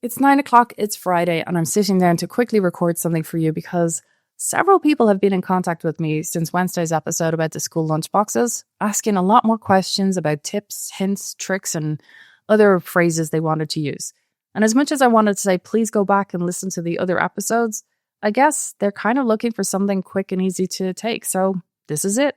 It's 9 o'clock, it's Friday, and I'm sitting down to quickly record something for you because several people have been in contact with me since Wednesday's episode about the school lunchboxes, asking a lot more questions about tips, hints, tricks, and other phrases they wanted to use. And as much as I wanted to say, please go back and listen to the other episodes, I guess they're kind of looking for something quick and easy to take, so this is it.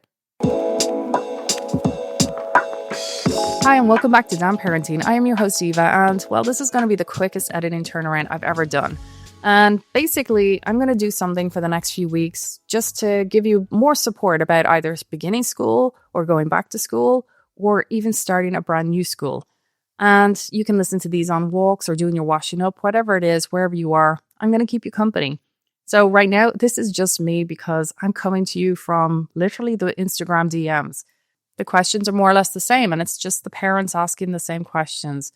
Hi, and welcome back to Damn Parenting. I am your host, Eva, and well, this is going to be the quickest editing turnaround I've ever done. And basically, I'm going to do something for the next few weeks just to give you more support about either beginning school or going back to school or even starting a brand new school. And you can listen to these on walks or doing your washing up, whatever it is, wherever you are. I'm going to keep you company. So right now, this is just me because I'm coming to you from literally the Instagram DMs. The questions are more or less the same, and it's just the parents asking the same questions.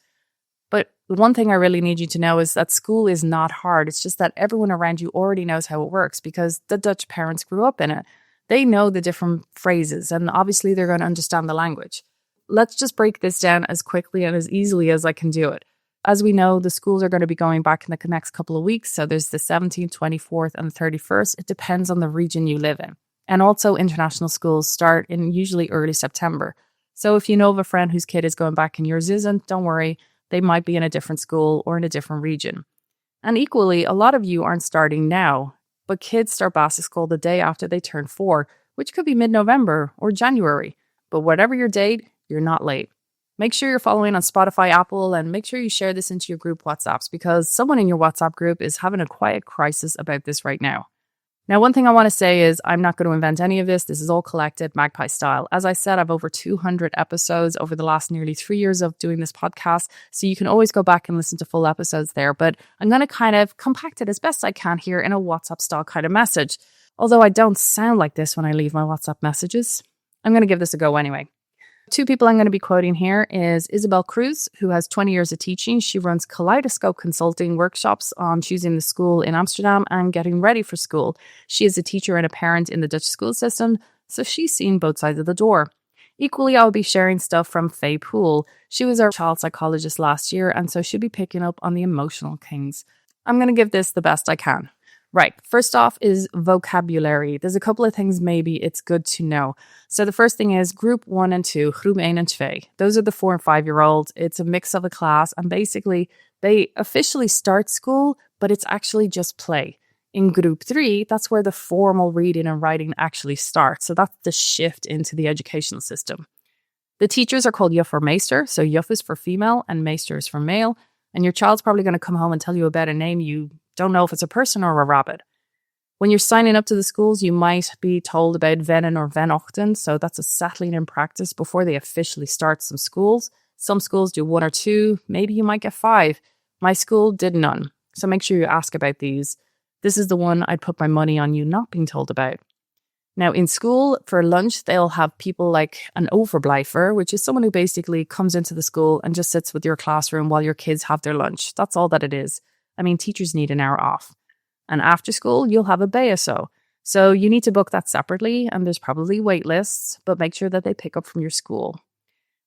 But one thing I really need you to know is that school is not hard. It's just that everyone around you already knows how it works because the Dutch parents grew up in it. They know the different phrases, and obviously they're going to understand the language. Let's just break this down as quickly and as easily as I can do it. As we know, the schools are going to be going back in the next couple of weeks. So there's the 17th, 24th, and 31st. It depends on the region you live in. And also international schools start in usually early September. So if you know of a friend whose kid is going back and yours isn't, don't worry, they might be in a different school or in a different region. And equally, a lot of you aren't starting now, but kids start basisschool the day after they turn 4, which could be mid-November or January. But whatever your date, you're not late. Make sure you're following on Spotify, Apple, and make sure you share this into your group WhatsApps because someone in your WhatsApp group is having a quiet crisis about this right now. Now, one thing I want to say is I'm not going to invent any of this. This is all collected magpie style. As I said, I've over 200 episodes over the last nearly 3 years of doing this podcast. So you can always go back and listen to full episodes there. But I'm going to kind of compact it as best I can here in a WhatsApp style kind of message. Although I don't sound like this when I leave my WhatsApp messages. I'm going to give this a go anyway. 2 people I'm going to be quoting here is Isabel Cruz, who has 20 years of teaching. She runs kaleidoscope consulting workshops on choosing the school in Amsterdam and getting ready for school. She is a teacher and a parent in the Dutch school system, so she's seen both sides of the door. Equally, I'll be sharing stuff from Faye Poole. She was our child psychologist last year, and so she'll be picking up on the emotional things. I'm going to give this the best I can. Right, first off is vocabulary. There's a couple of things maybe it's good to know. So the first thing is Group 1 and 2, Groep 1 and 2. Those are the 4 and 5-year-olds. It's a mix of a class, and basically they officially start school, but it's actually just play. In Group 3, that's where the formal reading and writing actually starts. So that's the shift into the educational system. The teachers are called juf or meester. So juf is for female and meester is for male. And your child's probably going to come home and tell you about a name you don't know if it's a person or a rabbit. When you're signing up to the schools, you might be told about wennen or vanochtend. So that's a settling in practice before they officially start some schools. Some schools do 1 or 2. Maybe you might get 5. My school did none. So make sure you ask about these. This is the one I'd put my money on you not being told about. Now, in school, for lunch, they'll have people like an overblijver, which is someone who basically comes into the school and just sits with your classroom while your kids have their lunch. That's all that it is. I mean, teachers need an hour off. And after school, you'll have a BSO. So you need to book that separately, and there's probably wait lists, but make sure that they pick up from your school.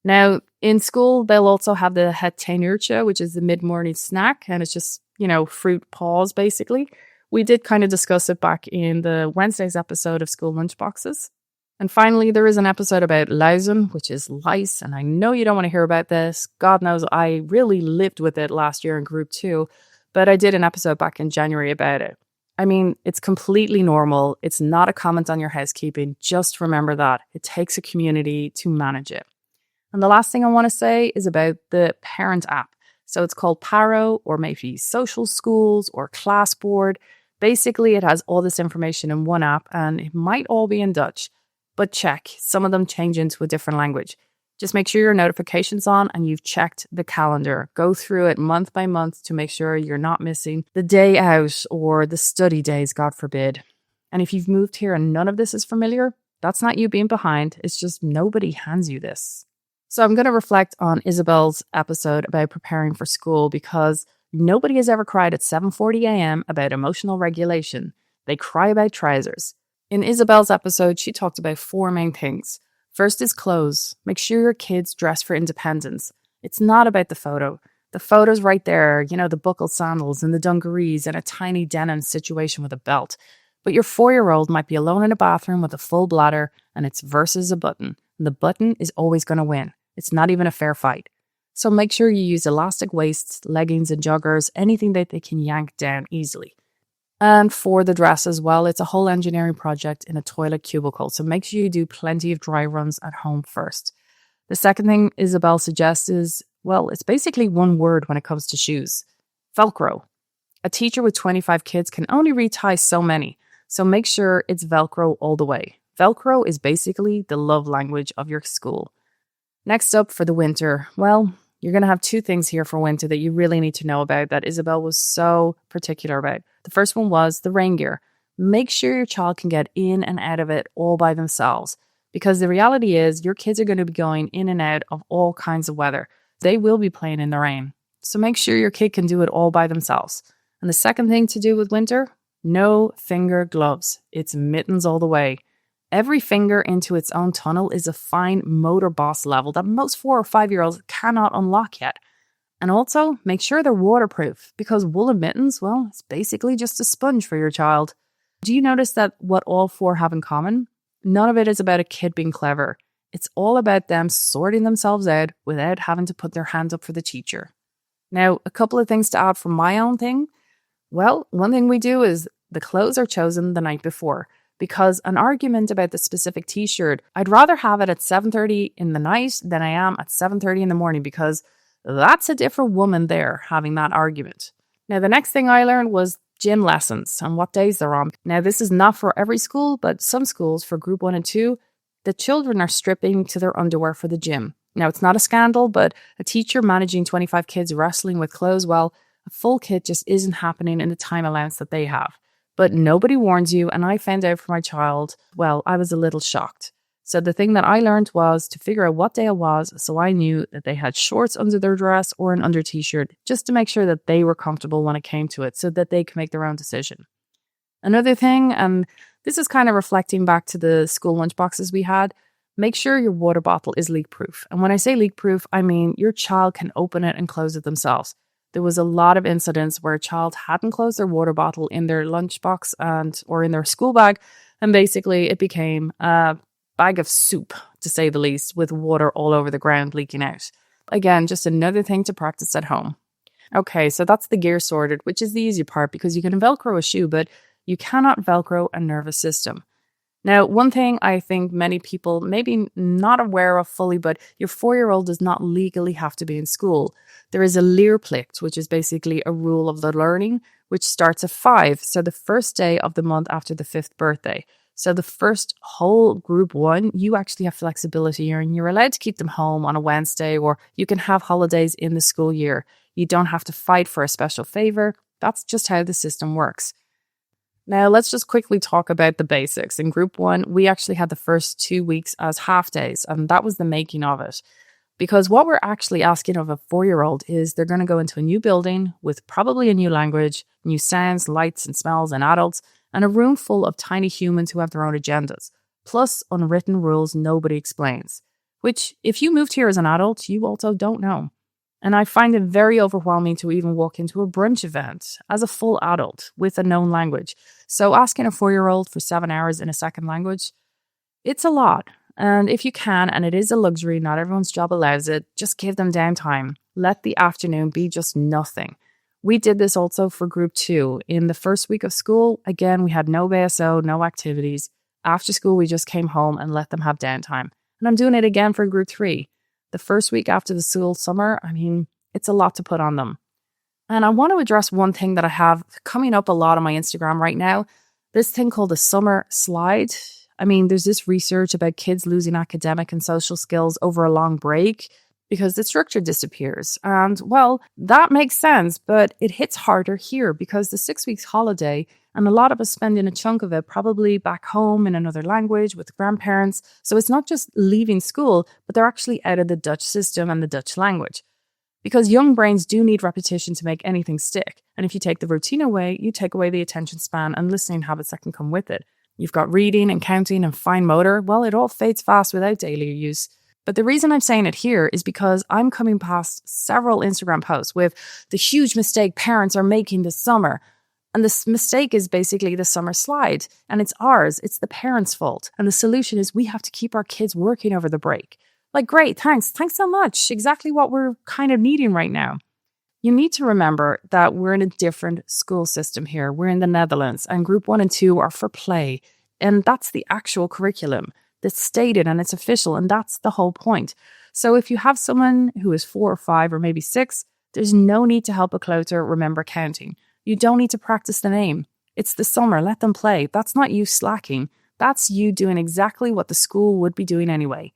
Now, in school, they'll also have the het tien-uurtje, which is the mid-morning snack, and it's just, fruit paws, basically. We did kind of discuss it back in the Wednesday's episode of School Lunchboxes. And finally, there is an episode about luizen, which is lice, and I know you don't want to hear about this. God knows I really lived with it last year in Group 2, but I did an episode back in January about it. I mean, it's completely normal. It's not a comment on your housekeeping. Just remember that. It takes a community to manage it. And the last thing I want to say is about the parent app. So it's called Paro, or maybe Social Schools or Class Board. Basically, it has all this information in one app, and it might all be in Dutch. But check, some of them change into a different language. Just make sure your notification's on and you've checked the calendar. Go through it month by month to make sure you're not missing the day out or the study days, God forbid. And if you've moved here and none of this is familiar, that's not you being behind. It's just nobody hands you this. So I'm going to reflect on Isabel's episode about preparing for school because nobody has ever cried at 7:40 a.m. about emotional regulation. They cry about trousers. In Isabel's episode, she talked about 4 main things. First is clothes. Make sure your kids dress for independence. It's not about the photo. The photos right there, the buckled sandals and the dungarees and a tiny denim situation with a belt. But your 4-year-old might be alone in a bathroom with a full bladder and it's versus a button. And the button is always going to win. It's not even a fair fight. So make sure you use elastic waists, leggings and joggers, anything that they can yank down easily. And for the dress as well, it's a whole engineering project in a toilet cubicle. So make sure you do plenty of dry runs at home first. The second thing Isabel suggests is, well, it's basically one word when it comes to shoes. Velcro. A teacher with 25 kids can only retie so many. So make sure it's Velcro all the way. Velcro is basically the love language of your school. Next up for the winter, well, you're going to have two things here for winter that you really need to know about that Isabel was so particular about. The first one was the rain gear. Make sure your child can get in and out of it all by themselves, because the reality is your kids are going to be going in and out of all kinds of weather. They will be playing in the rain. So make sure your kid can do it all by themselves. And the second thing to do with winter, no finger gloves. It's mittens all the way. Every finger into its own tunnel is a fine motor boss level that most 4 or 5-year-olds cannot unlock yet. And also, make sure they're waterproof, because woolen mittens, well, it's basically just a sponge for your child. Do you notice that what all 4 have in common? None of it is about a kid being clever. It's all about them sorting themselves out without having to put their hand up for the teacher. Now, a couple of things to add from my own thing. Well, one thing we do is the clothes are chosen the night before. Because an argument about the specific t-shirt, I'd rather have it at 7:30 in the night than I am at 7:30 in the morning, because that's a different woman there having that argument. Now, the next thing I learned was gym lessons and what days they're on. Now, this is not for every school, but some schools for Group 1 and 2, the children are stripping to their underwear for the gym. Now, it's not a scandal, but a teacher managing 25 kids wrestling with clothes, well, a full kit just isn't happening in the time allowance that they have. But nobody warns you, and I found out for my child, well, I was a little shocked. So the thing that I learned was to figure out what day it was, so I knew that they had shorts under their dress or an under t-shirt, just to make sure that they were comfortable when it came to it, so that they could make their own decision. Another thing, and this is kind of reflecting back to the school lunch boxes we had, make sure your water bottle is leak-proof. And when I say leak-proof, I mean your child can open it and close it themselves. There was a lot of incidents where a child hadn't closed their water bottle in their lunchbox or in their school bag, and basically it became a bag of soup, to say the least, with water all over the ground leaking out. Again, just another thing to practice at home. Okay, so that's the gear sorted, which is the easy part because you can Velcro a shoe, but you cannot Velcro a nervous system. Now, one thing I think many people maybe not aware of fully, but your 4-year-old does not legally have to be in school. There is a leerplicht, which is basically a rule of the learning, which starts at 5. So the first day of the month after the 5th birthday. So the first whole Group 1, you actually have flexibility here, and you're allowed to keep them home on a Wednesday, or you can have holidays in the school year. You don't have to fight for a special favor. That's just how the system works. Now, let's just quickly talk about the basics. In Group 1, we actually had the first 2 weeks as half days, and that was the making of it. Because what we're actually asking of a 4-year-old is they're going to go into a new building with probably a new language, new sounds, lights and smells and adults, and a room full of tiny humans who have their own agendas, plus unwritten rules nobody explains, which if you moved here as an adult, you also don't know. And I find it very overwhelming to even walk into a brunch event as a full adult with a known language. So asking a 4-year-old for 7 hours in a second language, it's a lot. And if you can, and it is a luxury, not everyone's job allows it, just give them downtime. Let the afternoon be just nothing. We did this also for Group 2. In the first week of school, again, we had no BSO, no activities. After school, we just came home and let them have downtime. And I'm doing it again for Group 3. The first week after the school summer, it's a lot to put on them. And I want to address one thing that I have coming up a lot on my Instagram right now, this thing called the summer slide. There's this research about kids losing academic and social skills over a long break because the structure disappears. And, well, that makes sense, but it hits harder here because the 6 weeks holiday, and a lot of us spending a chunk of it probably back home in another language with grandparents. So it's not just leaving school, but they're actually out of the Dutch system and the Dutch language. Because young brains do need repetition to make anything stick. And if you take the routine away, you take away the attention span and listening habits that can come with it. You've got reading and counting and fine motor. Well, it all fades fast without daily use. But the reason I'm saying it here is because I'm coming past several Instagram posts with the huge mistake parents are making this summer. And this mistake is basically the summer slide. And it's ours. It's the parents' fault. And the solution is we have to keep our kids working over the break. Like, great, thanks. Thanks so much. Exactly what we're kind of needing right now. You need to remember that we're in a different school system here. We're in the Netherlands, and Group 1 and 2 are for play. And that's the actual curriculum that's stated and it's official, and that's the whole point. So if you have someone who is 4 or 5 or maybe 6, there's no need to help a kleuter remember counting. You don't need to practice the name. It's the summer, let them play. That's not you slacking. That's you doing exactly what the school would be doing anyway.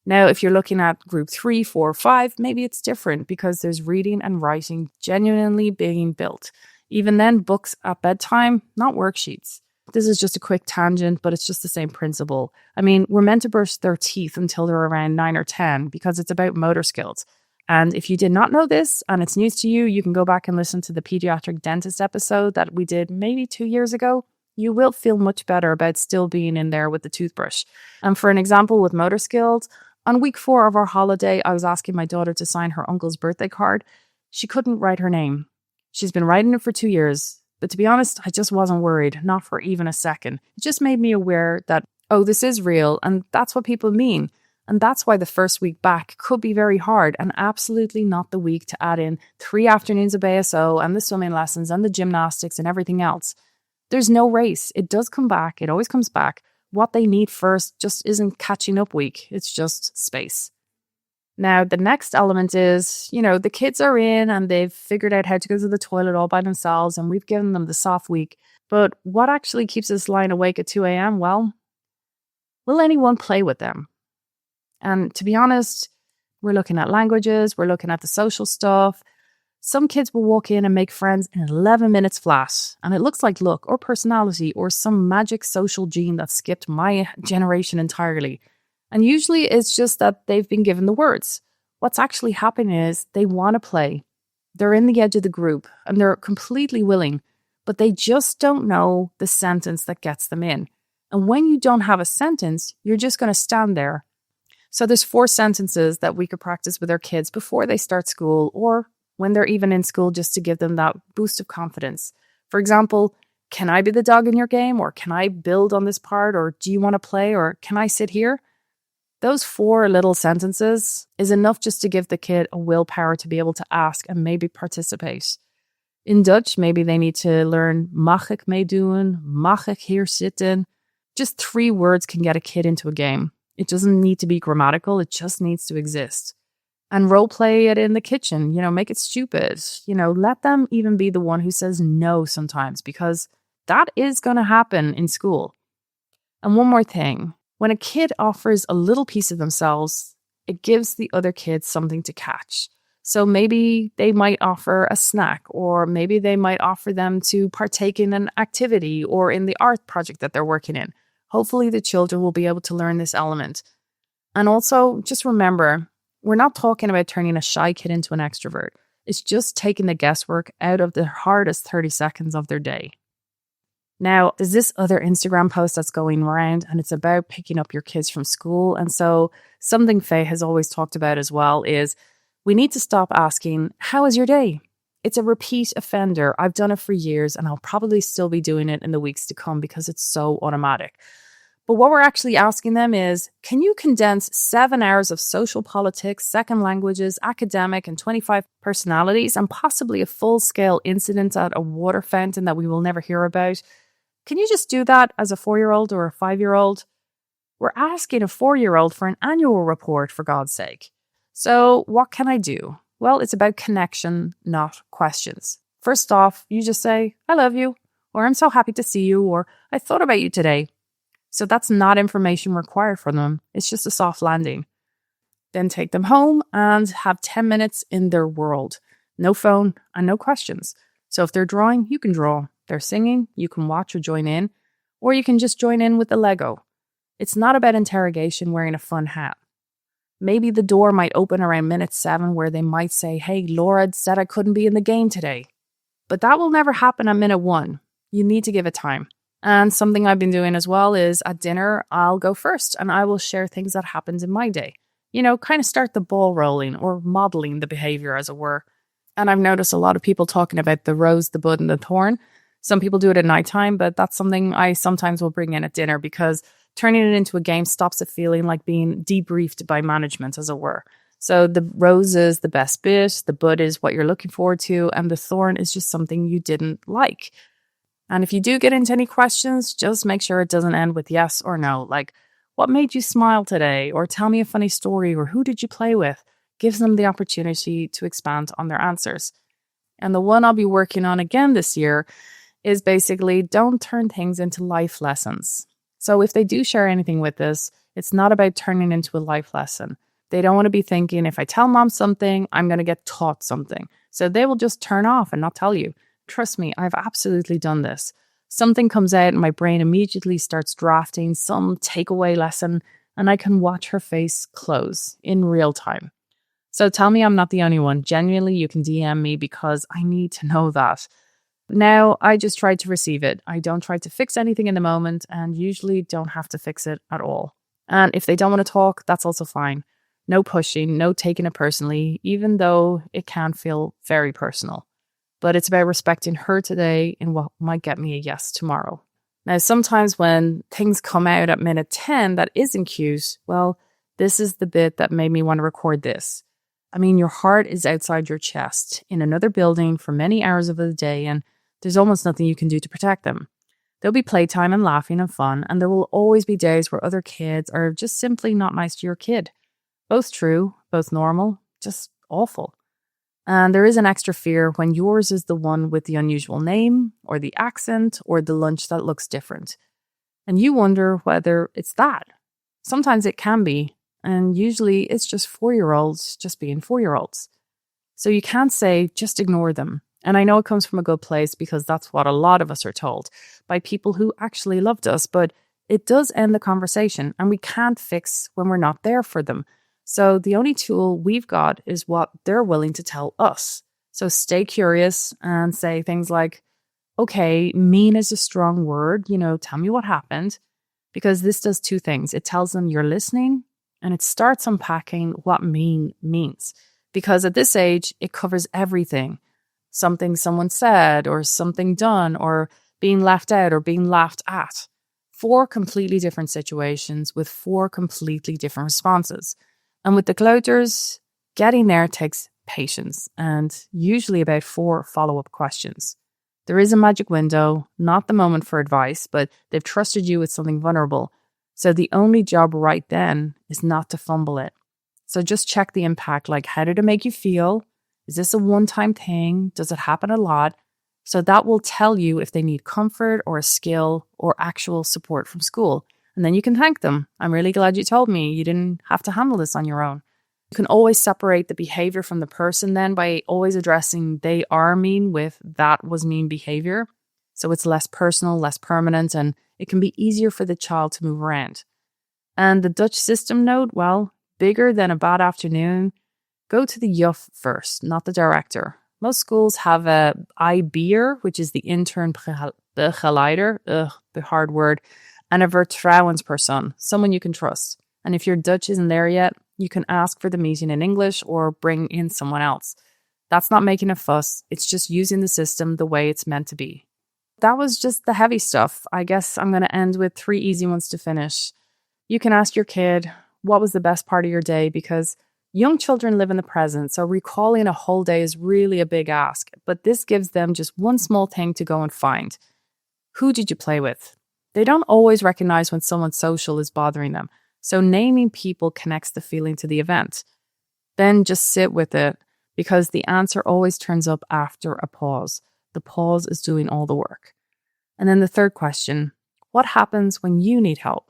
Now, if you're looking at Group 3, 4, or 5, maybe it's different because there's reading and writing genuinely being built. Even then, books at bedtime, not worksheets. This is just a quick tangent, but it's just the same principle. I mean, we're meant to brush their teeth until they're around 9 or 10 because it's about motor skills. And if you did not know this and it's news to you, you can go back and listen to the pediatric dentist episode that we did maybe 2 years ago. You will feel much better about still being in there with the toothbrush. And for an example with motor skills, on week 4 of our holiday, I was asking my daughter to sign her uncle's birthday card. She couldn't write her name. She's been writing it for 2 years. But to be honest, I just wasn't worried, not for even a second. It just made me aware that, oh, this is real, and that's what people mean. And that's why the first week back could be very hard and absolutely not the week to add in 3 afternoons of BSO and the swimming lessons and the gymnastics and everything else. There's no race. It does come back. It always comes back. What they need first just isn't catching up week. It's just space. Now, the next element is, the kids are in and they've figured out how to go to the toilet all by themselves and we've given them the soft week. But what actually keeps us lying awake at 2 a.m.? Well, will anyone play with them? And to be honest, we're looking at languages, we're looking at the social stuff. Some kids will walk in and make friends in 11 minutes flat. And it looks like luck or personality or some magic social gene that skipped my generation entirely. And usually it's just that they've been given the words. What's actually happening is they want to play. They're in the edge of the group and they're completely willing, but they just don't know the sentence that gets them in. And when you don't have a sentence, you're just going to stand there. So there's 4 sentences that we could practice with our kids before they start school or when they're even in school just to give them that boost of confidence. For example, can I be the dog in your game? Or can I build on this part? Or do you want to play? Or can I sit here? Those 4 little sentences is enough just to give the kid a willpower to be able to ask and maybe participate. In Dutch, maybe they need to learn mag ik meedoen, mag ik hier zitten. Just 3 words can get a kid into a game. It doesn't need to be grammatical, it just needs to exist. And role play it in the kitchen, make it stupid. Let them even be the one who says no sometimes because that is going to happen in school. And one more thing. When a kid offers a little piece of themselves, it gives the other kids something to catch. So maybe they might offer a snack, or maybe they might offer them to partake in an activity or in the art project that they're working in. Hopefully the children will be able to learn this element. And also, just remember, we're not talking about turning a shy kid into an extrovert. It's just taking the guesswork out of the hardest 30 seconds of their day. Now, there's this other Instagram post that's going around and it's about picking up your kids from school. And so something Faye has always talked about as well is we need to stop asking, how was your day? It's a repeat offender. I've done it for years and I'll probably still be doing it in the weeks to come because it's so automatic. But what we're actually asking them is, can you condense 7 hours of social politics, second languages, academic, and 25 personalities, and possibly a full-scale incident at a water fountain that we will never hear about? Can you just do that as a 4-year-old or a 5-year-old? We're asking a 4-year-old for an annual report, for God's sake. So what can I do? Well, it's about connection, not questions. First off, you just say, I love you, or I'm so happy to see you, or I thought about you today. So that's not information required from them. It's just a soft landing. Then take them home and have 10 minutes in their world. No phone and no questions. So if they're drawing, you can draw. They're singing, you can watch or join in. Or you can just join in with the Lego. It's not about interrogation wearing a fun hat. Maybe the door might open around minute 7 where they might say, hey, Laura said I couldn't be in the game today. But that will never happen at minute 1. You need to give it time. And something I've been doing as well is at dinner, I'll go first and I will share things that happened in my day. kind of start the ball rolling or modeling the behavior, as it were. And I've noticed a lot of people talking about the rose, the bud, and the thorn. Some people do it at nighttime, but that's something I sometimes will bring in at dinner because turning it into a game stops it feeling like being debriefed by management, as it were. So the rose is the best bit, the bud is what you're looking forward to, and the thorn is just something you didn't like. And if you do get into any questions, just make sure it doesn't end with yes or no. Like, what made you smile today? Or tell me a funny story, or who did you play with? Gives them the opportunity to expand on their answers. And the one I'll be working on again this year is basically don't turn things into life lessons. So if they do share anything with us, it's not about turning into a life lesson. They don't want to be thinking, if I tell mom something, I'm going to get taught something. So they will just turn off and not tell you. Trust me, I've absolutely done this. Something comes out and my brain immediately starts drafting some takeaway lesson, and I can watch her face close in real time. So tell me I'm not the only one. Genuinely, you can DM me because I need to know that. Now, I just try to receive it. I don't try to fix anything in the moment and usually don't have to fix it at all. And if they don't want to talk, that's also fine. No pushing, no taking it personally, even though it can feel very personal. But it's about respecting her today in what might get me a yes tomorrow. Now, sometimes when things come out at minute 10 that isn't cute, well, this is the bit that made me want to record this. I mean, your heart is outside your chest in another building for many hours of the day, and there's almost nothing you can do to protect them. There'll be playtime and laughing and fun, and there will always be days where other kids are just simply not nice to your kid. Both true, both normal, just awful. And there is an extra fear when yours is the one with the unusual name, or the accent, or the lunch that looks different. And you wonder whether it's that. Sometimes it can be, and usually it's just 4-year-olds just being 4-year-olds. So you can't say, just ignore them. And I know it comes from a good place because that's what a lot of us are told by people who actually loved us, but it does end the conversation, and we can't fix when we're not there for them. So the only tool we've got is what they're willing to tell us. So stay curious and say things like, okay, mean is a strong word, tell me what happened. Because this does two things. It tells them you're listening, and it starts unpacking what mean means. Because at this age, it covers everything. Something someone said, or something done, or being left out, or being laughed at. 4 completely different situations with 4 completely different responses. And with the kleuters, getting there takes patience and usually about 4 follow-up questions. There is a magic window, not the moment for advice, but they've trusted you with something vulnerable. So the only job right then is not to fumble it. So just check the impact, like how did it make you feel? Is this a one-time thing? Does it happen a lot? So that will tell you if they need comfort or a skill or actual support from school. And then you can thank them. I'm really glad you told me. You didn't have to handle this on your own. You can always separate the behavior from the person then by always addressing they are mean with that was mean behavior. So it's less personal, less permanent, and it can be easier for the child to move around. And the Dutch system note, well, bigger than a bad afternoon, go to the juf first, not the director. Most schools have a IB'er, which is the intern begeleider, the hard word, and a vertrouwenspersoon, someone you can trust. And if your Dutch isn't there yet, you can ask for the meeting in English or bring in someone else. That's not making a fuss. It's just using the system the way it's meant to be. That was just the heavy stuff. I guess I'm going to end with 3 easy ones to finish. You can ask your kid, what was the best part of your day? Because young children live in the present, so recalling a whole day is really a big ask. But this gives them just one small thing to go and find. Who did you play with? They don't always recognize when someone social is bothering them. So naming people connects the feeling to the event. Then just sit with it because the answer always turns up after a pause. The pause is doing all the work. And then the third question, what happens when you need help?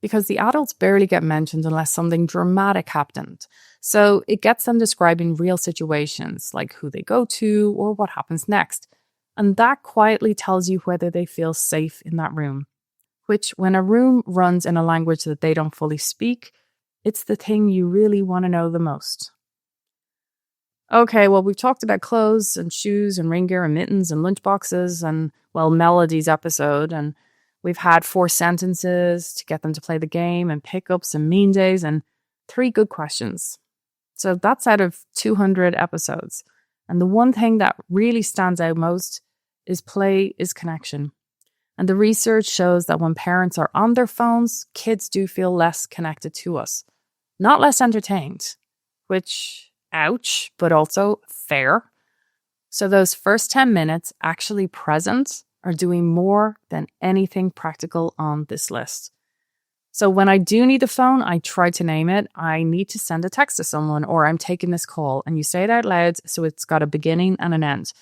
Because the adults barely get mentioned unless something dramatic happened. So it gets them describing real situations like who they go to or what happens next. And that quietly tells you whether they feel safe in that room. Which, when a room runs in a language that they don't fully speak, it's the thing you really want to know the most. Okay, well, we've talked about clothes and shoes and rain gear and mittens and lunchboxes and, well, Melody's episode. And we've had 4 sentences to get them to play the game and pickups and mean days. And 3 good questions. So that's out of 200 episodes. And the one thing that really stands out most is play is connection. And the research shows that when parents are on their phones, kids do feel less connected to us, not less entertained, which, ouch, but also fair. So those first 10 minutes actually present are doing more than anything practical on this list. So when I do need the phone, I try to name it. I need to send a text to someone, or I'm taking this call, and you say it out loud so it's got a beginning and an end,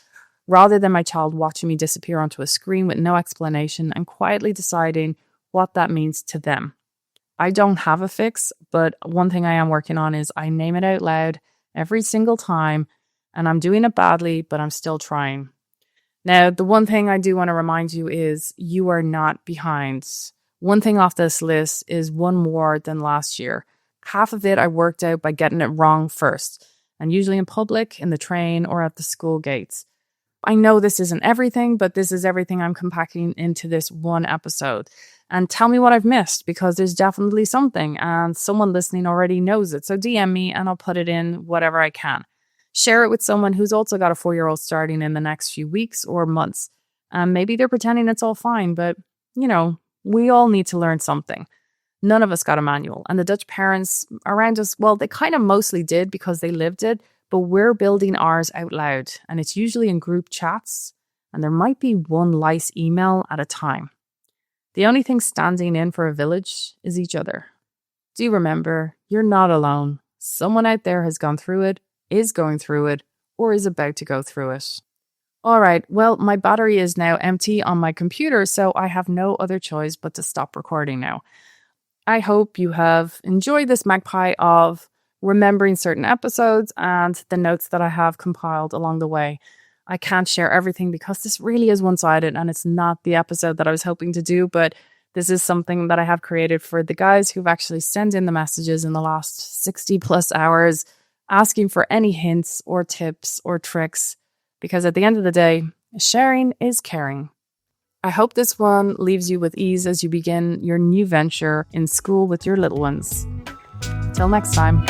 rather than my child watching me disappear onto a screen with no explanation and quietly deciding what that means to them. I don't have a fix, but one thing I am working on is I name it out loud every single time, and I'm doing it badly, but I'm still trying. Now, the one thing I do want to remind you is you are not behind. One thing off this list is one more than last year. Half of it I worked out by getting it wrong first, and usually in public, in the train, or at the school gates. I know this isn't everything, but this is everything I'm compacting into this one episode. And tell me what I've missed, because there's definitely something, and someone listening already knows it. So DM me and I'll put it in whatever I can. Share it with someone who's also got a 4-year-old starting in the next few weeks or months. Maybe they're pretending it's all fine, but, we all need to learn something. None of us got a manual. And the Dutch parents around us, well, they kind of mostly did because they lived it, but we're building ours out loud. And it's usually in group chats, and there might be one lice email at a time. The only thing standing in for a village is each other. Do remember, you're not alone. Someone out there has gone through it, is going through it, or is about to go through it. All right, well, my battery is now empty on my computer, so I have no other choice but to stop recording now. I hope you have enjoyed this magpie of remembering certain episodes and the notes that I have compiled along the way. I can't share everything because this really is one-sided and it's not the episode that I was hoping to do, but this is something that I have created for the guys who've actually sent in the messages in the last 60 plus hours, asking for any hints or tips or tricks, because at the end of the day, sharing is caring. I hope this one leaves you with ease as you begin your new venture in school with your little ones. Till next time.